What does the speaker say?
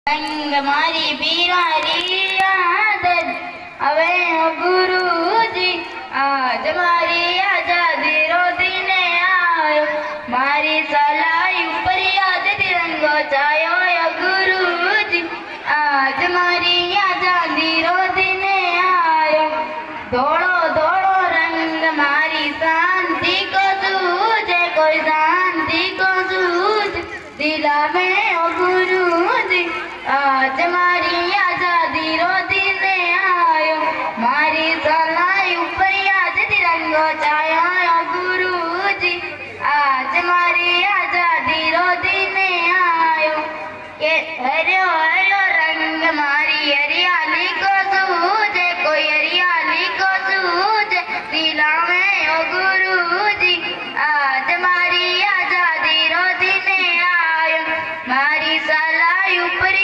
रंग मारी बीरारी आदत अवे गुरुजी आज मारी आजादी रो दिन आयो मारी सलाई ऊपर याद तिरंगो छायो गुरुजी आज मारी आजादी रो दिन आयो धोड़ो धोड़ो रंग मारी शांति को सूझे कोई शांति को सूझ दिला में ओ गुरुजी आज मारी आजादी रो दिन आयो मारी सलाई ऊपर याद तिरंगो छायो गुरुजी आज मारी आजादी रो दिन आयो के हरियो हरियो रंग मारी हरियाली को सूझे कोई हरियाली को सूझे दिला में ओ गुरुजी आज मारी आजादी रो दिन आयो मारी सलाई ऊपर